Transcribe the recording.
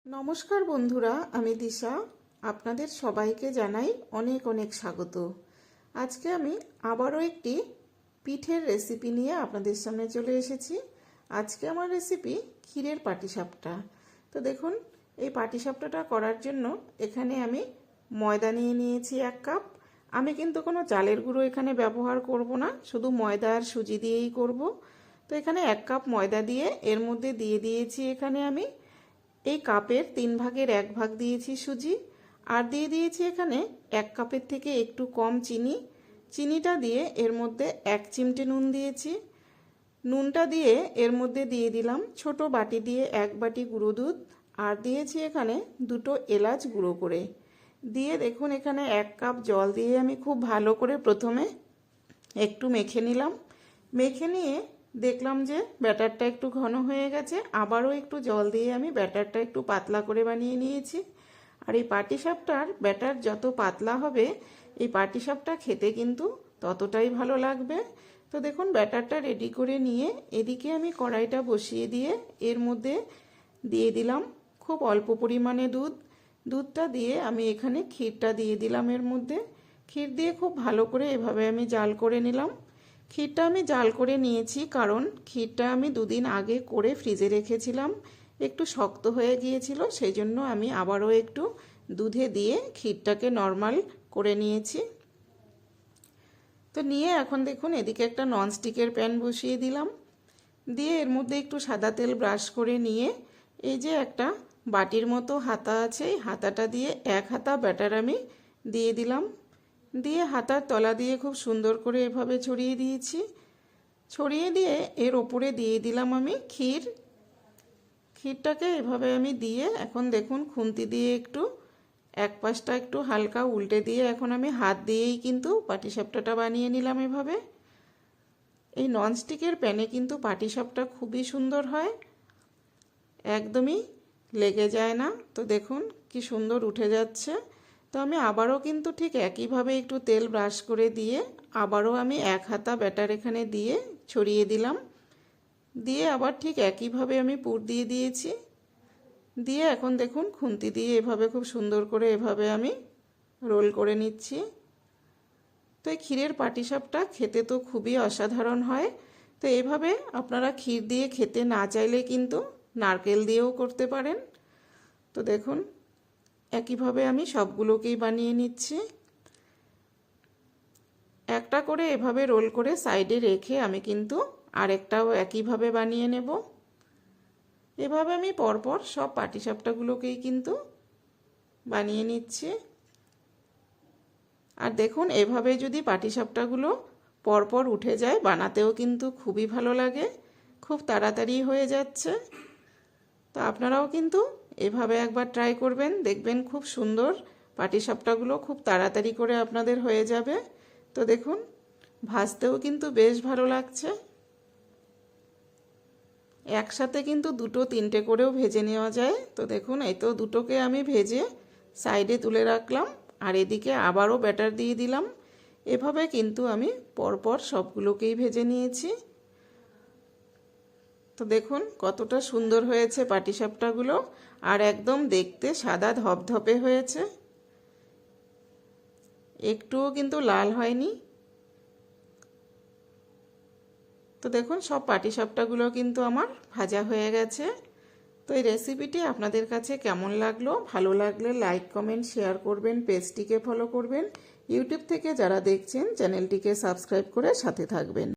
নমস্কার বন্ধুরা, আমি দিশা। আপনাদের সবাইকে জানাই অনেক অনেক স্বাগত। আজকে আমি আবারও একটি পিঠের রেসিপি নিয়ে আপনাদের সামনে চলে এসেছি। আজকে আমার রেসিপি ক্ষীরের পাটিসাপটা। তো দেখুন, এই পাটিসাপটাটা করার জন্য এখানে আমি ময়দা নিয়ে নিয়েছি 1 কাপ। আমি কিন্তু কোনো চালের গুঁড়ো এখানে ব্যবহার করব না, শুধু ময়দা আর সুজি দিয়েই করব। তো এখানে 1 কাপ ময়দা দিয়ে এর মধ্যে দিয়ে দিয়েছি এখানে আমি এই কাপের 3 ভাগের 1 ভাগ দিয়েছি সুজি, আর দিয়ে দিয়েছি এখানে 1 কাপের থেকে একটু কম চিনি। চিনিটা দিয়ে এর মধ্যে 1 চিমটে নুন দিয়েছি। নুনটা দিয়ে এর মধ্যে দিয়ে দিলাম ছোট বাটি দিয়ে 1 বাটি গুঁড়ো দুধ, আর দিয়েছি এখানে 2টো এলাচ গুঁড়ো করে। দিয়ে দেখুন এখানে 1 কাপ জল দিয়ে আমি খুব ভালো করে প্রথমে একটু মেখে নিলাম। মেখে নিয়ে দেখলাম যে ব্যাটারটা একটু ঘন হয়ে গেছে, আবারও একটু জল দিয়ে আমি ব্যাটারটা একটু পাতলা করে বানিয়ে নিয়েছি। আর এই পাটিসাপটার ব্যাটার যত পাতলা হবে এই পাটিসাপটা খেতে কিন্তু ততটাই ভালো লাগবে। তো দেখুন ব্যাটারটা রেডি করে নিয়ে এদিকে আমি কড়াইটা বসিয়ে দিয়ে এর মধ্যে দিয়ে দিলাম খুব অল্প পরিমাণে দুধটা দিয়ে আমি এখানে ক্ষীরটা দিয়ে দিলাম এর মধ্যে। ক্ষীর দিয়ে খুব ভালো করে এভাবে আমি জাল করে নিলাম। ক্ষীরটা আমি জাল করে নিয়েছি কারণ ক্ষীরটা আমি 2 দিন আগে করে ফ্রিজে রেখেছিলাম, একটু শক্ত হয়ে গিয়েছিল, সেই জন্য আমি আবারও একটু দুধে দিয়ে ক্ষীরটাকে নর্মাল করে নিয়েছি। তো নিয়ে এখন দেখুন এদিকে একটা ননস্টিকের প্যান বসিয়ে দিলাম, দিয়ে এর মধ্যে একটু সাদা তেল ব্রাশ করে নিয়ে এই যে একটা বাটির মতো হাতা আছে, এই হাতাটা দিয়ে 1 হাতা ব্যাটার আমি দিয়ে দিলাম। দিয়ে হাতার তলা দিয়ে খুব সুন্দর করে এভাবে ছড়িয়ে দিয়েছি। ছড়িয়ে দিয়ে এর ওপরে দিয়ে দিলাম আমি ক্ষীরটাকে এভাবে আমি দিয়ে এখন দেখুন খুন্তি দিয়ে একটু এক পাশটা একটু হালকা উল্টে দিয়ে এখন আমি হাত দিয়েই কিন্তু পাটিসাপটাটা বানিয়ে নিলাম এভাবে। এই ননস্টিকের প্যানে কিন্তু পাটিসাপটা খুবই সুন্দর হয়, একদমই লেগে যায় না। তো দেখুন কি সুন্দর উঠে যাচ্ছে। তো আমি আবারও কিন্তু ঠিক একইভাবে একটু তেল ব্রাশ করে দিয়ে আবারও আমি 1 হাতা ব্যাটার এখানে দিয়ে ছড়িয়ে দিলাম। দিয়ে আবার ঠিক একইভাবে আমি পুর দিয়ে দিয়েছি। দিয়ে এখন দেখুন খুন্তি দিয়ে এভাবে খুব সুন্দর করে এভাবে আমি রোল করে নিচ্ছি। তো এই ক্ষীরের পাটিসাপটা খেতে তো খুবই অসাধারণ হয়। তো এইভাবে আপনারা ক্ষীর দিয়ে খেতে না চাইলে কিন্তু নারকেল দিয়েও করতে পারেন। তো দেখুন একইভাবে আমি সবগুলোকেই বানিয়ে নিচ্ছি। একটা করে এভাবে রোল করে সাইডে রেখে আমি কিন্তু আরেকটাও একইভাবে বানিয়ে নেব। এভাবে আমি পরপর সব পাটিসাপটাগুলোকেই কিন্তু বানিয়ে নিচ্ছি। আর দেখুন এভাবে যদি পাটিসাপটাগুলো পরপর উঠে যায় বানাতেও কিন্তু খুবই ভালো লাগে, খুব তাড়াতাড়ি হয়ে যাচ্ছে। তো আপনারাও কিন্তু এভাবে একবার ট্রাই করবেন, দেখবেন খুব সুন্দর পাটিসাপটাগুলো খুব তাড়াতাড়ি করে আপনাদের হয়ে যাবে। তো দেখুন ভাজতেও কিন্তু বেশ ভালো লাগছে। একসাথে কিন্তু 2-3টে করেও ভেজে নেওয়া যায়। তো দেখুন এই তো দুটোকে আমি ভেজে সাইডে তুলে রাখলাম, আর এদিকে আবারও ব্যাটার দিয়ে দিলাম। এভাবে কিন্তু আমি পরপর সবগুলোকেই ভেজে নিয়েছি। তো দেখুন কতটা সুন্দর হয়েছে পাটিসাপটাগুলো, আর একদম দেখতে সাদা ধপধপে হয়েছে, একটুও কিন্তু লাল হয়নি। তো দেখুন সব পাটিসাপটাগুলো কিন্তু আমার ভাজা হয়ে গেছে। তো এই রেসিপিটি আপনাদের কাছে কেমন লাগলো? ভালো লাগলে লাইক কমেন্ট শেয়ার করবেন, পেজটিকে ফলো করবেন। ইউটিউব থেকে যারা দেখছেন চ্যানেলটিকে সাবস্ক্রাইব করে সাথে থাকবেন।